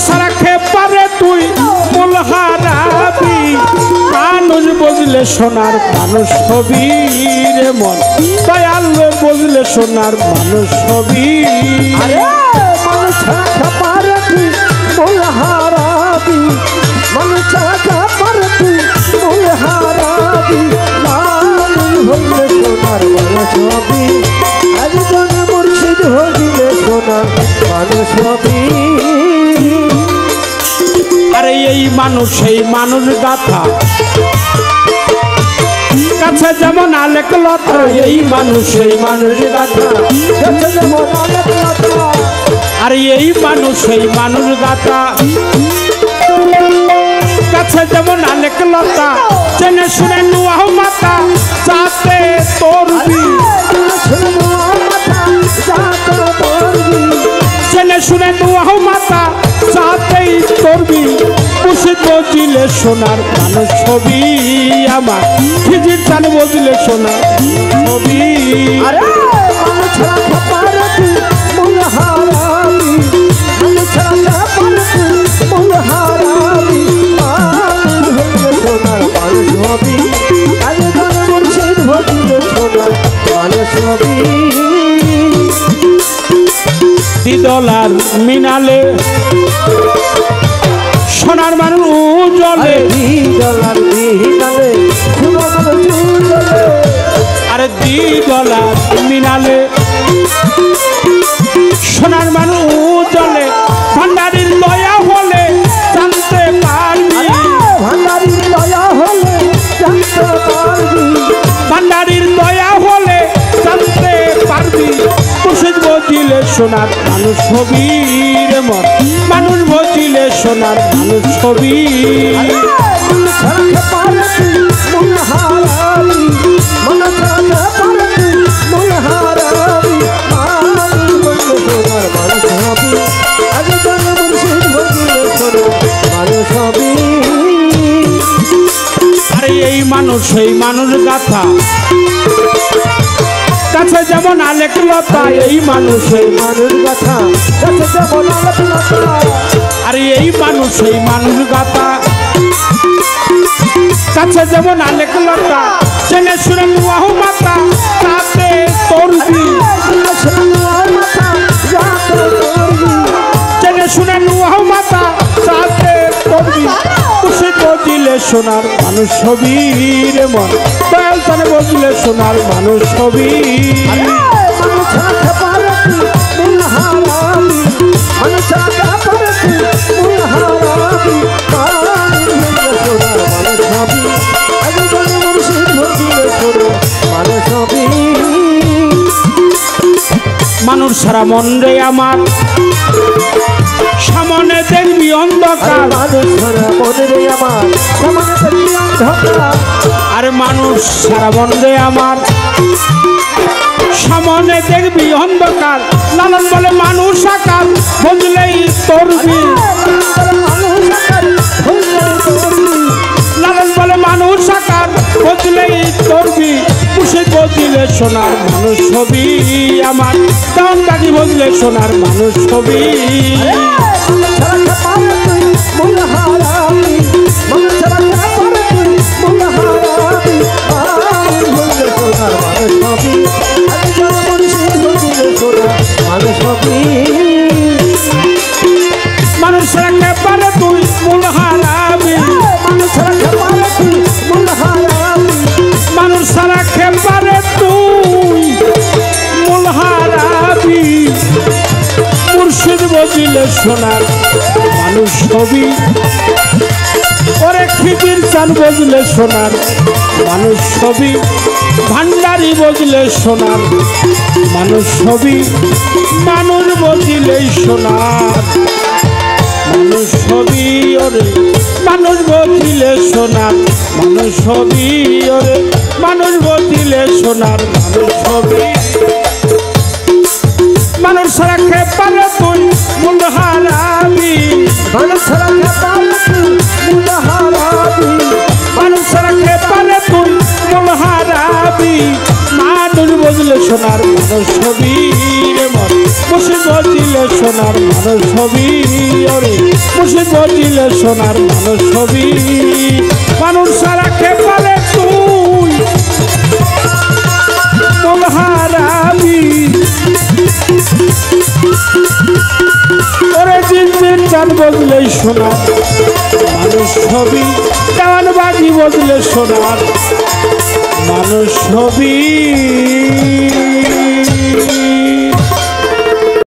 সারা খেয়ে পারে তুই মূল হারাবি মানুষ বুঝলে সোনার মানুষ হবি রে মন দয়াল বুঝলে সোনার মানুষ হবি মানুষ ছাড়া পারে তুই মূল হারাবি মানুষ ছাড়া পারে তুই মূল হারাবি মানুষ হইলে সোনার মানুষ হবি একজন মুর্শিদ হইলে সোনার মানুষ হবি আরে এই মানুষ সেই মানুষ গাথা কাছে যেমন আলেক লতা এই মানুষ সেই মানুষ গাথা কাছে যেমন আলেক লতা আরে এই মানুষ সেই মানুষ গাথা কাছে যেমন আলেক লতা জেনে শুনে নুয়াহ মাতা যাতে তোরবি জেনে শুনে নুয়াহ মাতা যাতেই তোরবি মুর্শিদ বুঝলে সোনার মানুষ ছবি আমার খিজির চাল বুঝলে সোনার ছবি মানুষ ছাড়া পারে তুই মূল হারাবি মানুষ ছাড়া পারে তুই মূল হারাবি মানুষ হইলে সোনার মানুষ হবি একজন মুর্শিদ হইলে সোনার মানুষ হবি দিদলার মিনালে সোনার মানুষ উজলে দিদলার মিনালে আরে দিদলার মিনালে সোনার মানুষ উজলে ভান্ডারির দয়া হলে জানতে পারবি ভান্ডারির দয়া হলে জানতে পারবি ভান্ডারির দয়া হলে জানতে পারবি মুর্শিদ বুঝলে সোনার মানুষ হবি রে মন মানুষ বুঝলে সোনার মানুষ হবি মানুষ ছাড়া পারে তুই মূল হারাবি মানুষ ছাড়া পারে তুই মূল হারাবি মানুষ হইলে সোনার মানুষ হবি একজন মুর্শিদ হইলে সোনার মানুষ হবি আরে এই মানুষ সেই মানুষ গাথা কাছে যেমন আলেক লতা এই মানুষ সেই মানুষ গাথা কাছে যেমন আলেক লতা আরে এই মানুষ সেই মানুষ গাথা কাছে যেমন আলেক লতা জেনে শুনে নুয়াহ মাতা তাতে তোরবি জেনে শুনে নুয়াহ মাতা তাতে তোরবি মুর্শিদ বুঝলে সোনার মানুষ হবি রে মন দয়াল তানে বুঝলে সোনার মানুষ হবি মানুষ ছাড়া পারে তুই মূল হারাবি মানুষ ছাড়া পারে তুই মূল হারাবি মানুষ হইলে সোনার মানুষ হবি একজন মুর্শিদ হইলে সোনার মানুষ হবি মানুষ সারা মন রে আমার সামনে দেখবি অন্ধকার মানুষ ছাড়া মনে রে আমার সামনে দেখবি অন্ধকার আরে মানুষ সারা মন রে আমার সামনে দেখবি অন্ধকার লালন বলে মানুষ আকার বুঝলেই তোরবি লালন বলে মানুষ আকার বুঝলেই তোরবি মুর্শিদ বুঝলে সোনার মানুষ ছবি আমার তেমন কাকি বুঝলে সোনার মানুষ ছবি মূল হারাবি মানুষ ছাড়া পারে তুই মূল হারাবি মানুষ হইলে সোনার মানুষ হবি একজন মুর্শিদ হইলে সোনার মানুষ হবি মানুষ রাখতে পারে তুই মূল হারাবি মানুষ ছাড়া পারে তুই মূল হারাবি মানুষ সারা খেপারে তুই মূল হারাবি মুর্শিদ বুঝলে সোনার মানুষ হবি ওরে খিজির চান বুঝলে সোনার মানুষ হবি ভান্ডারি বুঝলে সোনার মানুষ হবি মানুষ বুঝলেই সোনার মানুষ হবি ওরে মানুষ বুঝলে সোনার মানুষ হবি ওরে মানুষ বুঝলে সোনার মানুষ হবি মানুষ সারা খেপারে তুই মূল হারাবি মানুষ ছাড়া পারে তুই মূল হারাবি মানুষ সারা খেপারে তুই মূল হারাবি মানুষ বুঝলে সোনার মানুষ হবি রে মন মুর্শিদ বুঝলে সোনার মানুষ হবি ওরে মুর্শিদ বজিলে সোনার মানুষ হবি মানুষ সারা খেপালে তুই মন হারাবি ওরে দিন দিন চাঁদ বদলে সোনার মানুষ হবি চাঁদ বাজি বদলে সোনার মানুষ হবি।